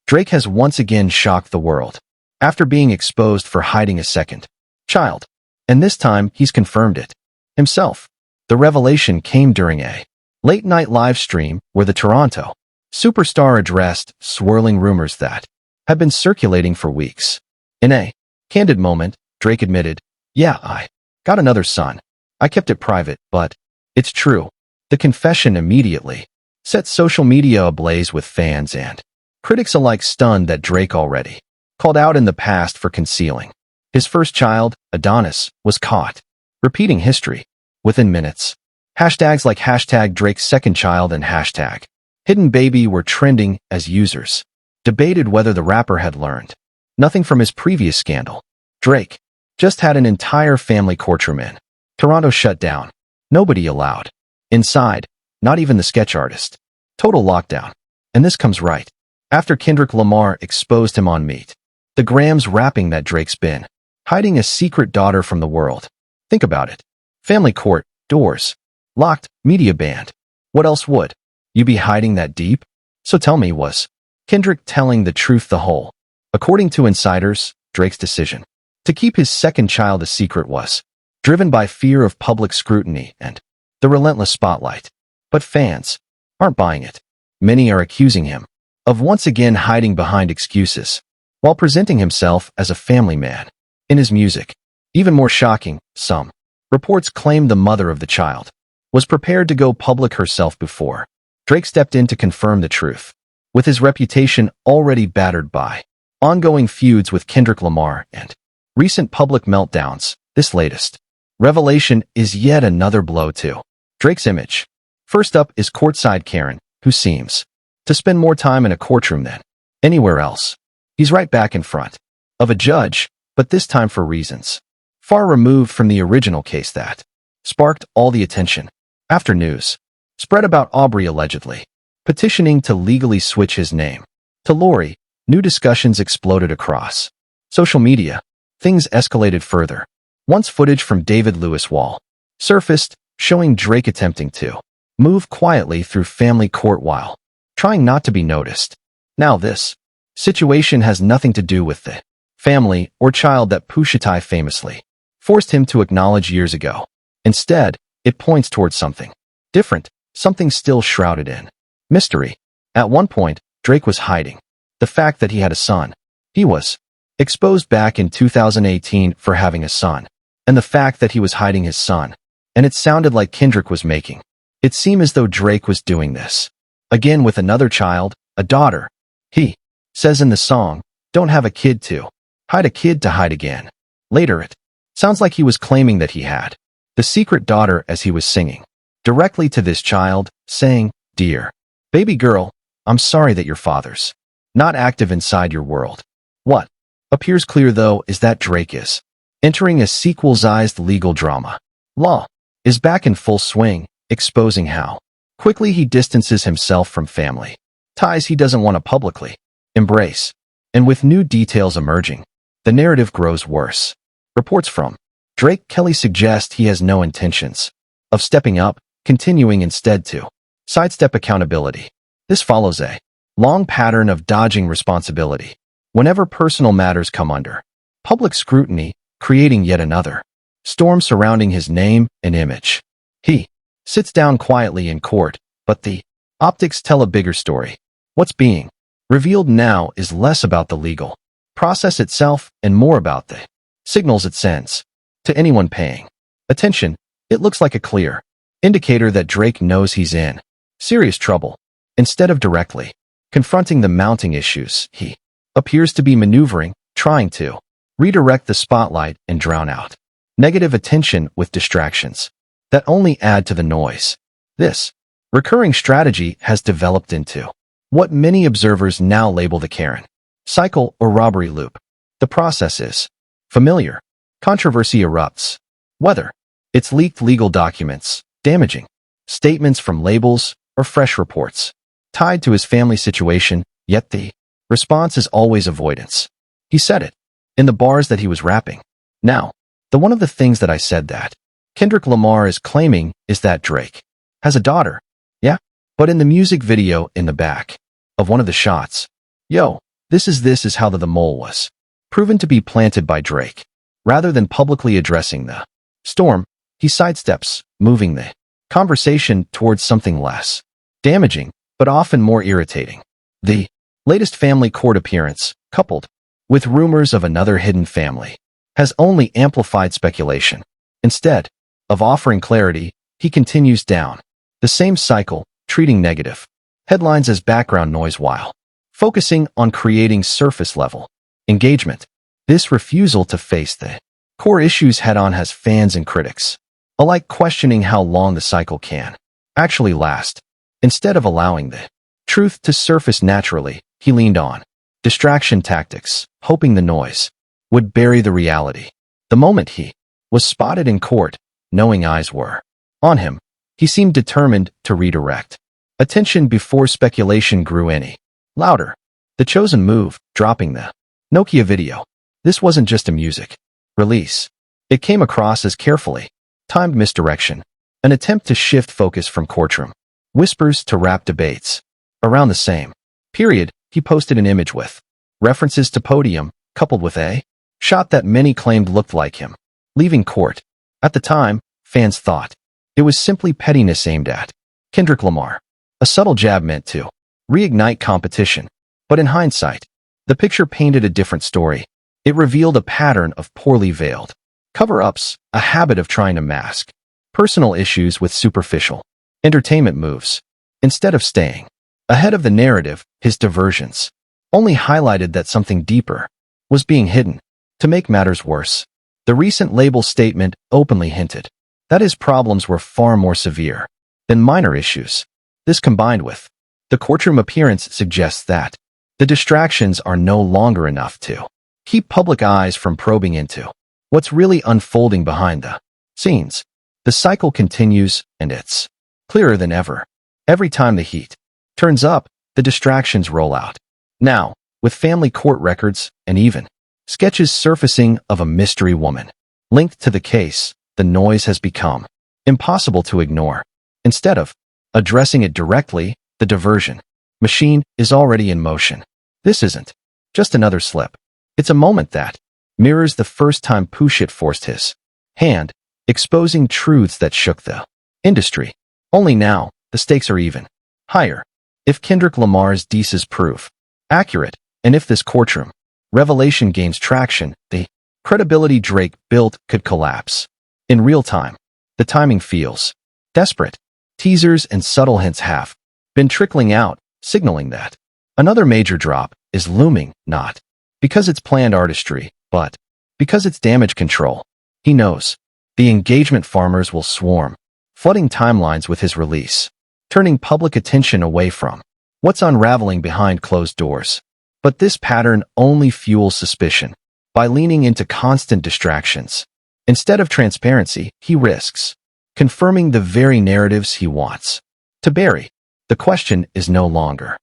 Drake has once again shocked the world after being exposed for hiding a second child. And this time, he's confirmed it himself. The revelation came during a late-night live stream where the Toronto superstar addressed swirling rumors that had been circulating for weeks. In a candid moment, Drake admitted, "Yeah, I got another son. I kept it private, but it's true." The confession immediately set social media ablaze with fans and critics alike stunned that Drake already called out in the past for concealing his first child, Adonis, was caught repeating history within minutes. Hashtags like hashtag Drake's second child and hashtag hidden baby were trending as users debated whether the rapper had learned nothing from his previous scandal. Drake just had an entire family courtroom in Toronto shut down. Nobody allowed inside, not even the sketch artist. Total lockdown. And this comes right after Kendrick Lamar exposed him on Meet the Grams, rapping that Drake's been hiding a secret daughter from the world. Think about it. Family court, doors locked, media banned. What else would you be hiding that deep? So tell me, was Kendrick telling the truth the whole? According to insiders, Drake's decision to keep his second child a secret was driven by fear of public scrutiny and the relentless spotlight. But fans aren't buying it. Many are accusing him of once again hiding behind excuses while presenting himself as a family man in his music. Even more shocking, some reports claim the mother of the child was prepared to go public herself before Drake stepped in to confirm the truth. With his reputation already battered by ongoing feuds with Kendrick Lamar and recent public meltdowns, this latest revelation is yet another blow to Drake's image. First up is courtside Karen, who seems to spend more time in a courtroom than anywhere else. He's right back in front of a judge, but this time for reasons far removed from the original case that sparked all the attention. After news spread about Aubrey allegedly petitioning to legally switch his name to Lori, new discussions exploded across social media. Things escalated further once footage from David Lewis Wall surfaced showing Drake attempting to move quietly through family court while trying not to be noticed. Now this situation has nothing to do with the family or child that Pusha T famously forced him to acknowledge years ago. Instead, it points towards something different, something still shrouded in mystery. At one point, Drake was hiding the fact that he had a son. He was exposed back in 2018 for having a son, and the fact that he was hiding his son. And it sounded like Kendrick was making it seem as though Drake was doing this again with another child, a daughter. He says in the song, "Don't have a kid to hide a kid to hide again." Later it sounds like he was claiming that he had the secret daughter as he was singing directly to this child, saying, "Dear baby girl, I'm sorry that your father's not active inside your world." What appears clear, though, is that Drake is entering a sequel-sized legal drama. Law is back in full swing, exposing how quickly he distances himself from family ties he doesn't want to publicly embrace. And with new details emerging, the narrative grows worse. Reports from Drake Kelly suggest he has no intentions of stepping up, continuing instead to sidestep accountability. This follows a long pattern of dodging responsibility whenever personal matters come under public scrutiny, creating yet another storm surrounding his name and image. He sits down quietly in court, but the optics tell a bigger story. What's being revealed now is less about the legal process itself and more about the signals it sends to anyone paying attention. It looks like a clear indicator that Drake knows he's in serious trouble. Instead of directly confronting the mounting issues, he appears to be maneuvering, trying to redirect the spotlight and drown out negative attention with distractions that only add to the noise. This recurring strategy has developed into what many observers now label the Karen cycle or robbery loop. The process is familiar. Controversy erupts, whether it's leaked legal documents, damaging statements from labels, or fresh reports tied to his family situation, yet the response is always avoidance. He said it in the bars that he was rapping. Now, one of the things that I said that Kendrick Lamar is claiming is that Drake has a daughter. Yeah, but in the music video in the back of one of the shots, yo, This is how the mole was proven to be planted by Drake. Rather than publicly addressing the storm, he sidesteps, moving the conversation towards something less damaging, but often more irritating. The latest family court appearance, coupled with rumors of another hidden family, has only amplified speculation. Instead of offering clarity, he continues down the same cycle, treating negative headlines as background noise while focusing on creating surface-level engagement. This refusal to face the core issues head-on has fans and critics alike questioning how long the cycle can actually last. Instead of allowing the truth to surface naturally, he leaned on distraction tactics, hoping the noise would bury the reality. The moment he was spotted in court, knowing eyes were on him, he seemed determined to redirect attention before speculation grew any louder. The chosen move, dropping the Nokia video. This wasn't just a music release. It came across as carefully timed misdirection, an attempt to shift focus from courtroom whispers to rap debates. Around the same period, he posted an image with references to Podium, coupled with a shot that many claimed looked like him leaving court. At the time, fans thought it was simply pettiness aimed at Kendrick Lamar, a subtle jab meant to reignite competition. But in hindsight, the picture painted a different story. It revealed a pattern of poorly veiled cover-ups, a habit of trying to mask personal issues with superficial entertainment moves. Instead of staying ahead of the narrative, his diversions only highlighted that something deeper was being hidden. To make matters worse, the recent label statement openly hinted that his problems were far more severe than minor issues. This, combined with the courtroom appearance, suggests that the distractions are no longer enough to keep public eyes from probing into what's really unfolding behind the scenes. The cycle continues, and it's clearer than ever. Every time the heat turns up, the distractions roll out. Now, with family court records and even sketches surfacing of a mystery woman linked to the case, the noise has become impossible to ignore. Instead of addressing it directly, the diversion machine is already in motion. This isn't just another slip. It's a moment that mirrors the first time Pushit forced his hand, exposing truths that shook the industry. Only now, the stakes are even higher. If Kendrick Lamar's thesis prove accurate, and if this courtroom revelation gains traction, the credibility Drake built could collapse. In real time, the timing feels desperate. Teasers and subtle hints have been trickling out, signaling that another major drop is looming, not because it's planned artistry, but because it's damage control. He knows the engagement farmers will swarm, flooding timelines with his release, turning public attention away from what's unraveling behind closed doors. But this pattern only fuels suspicion. By leaning into constant distractions, instead of transparency, he risks confirming the very narratives he wants to bury. The question is no longer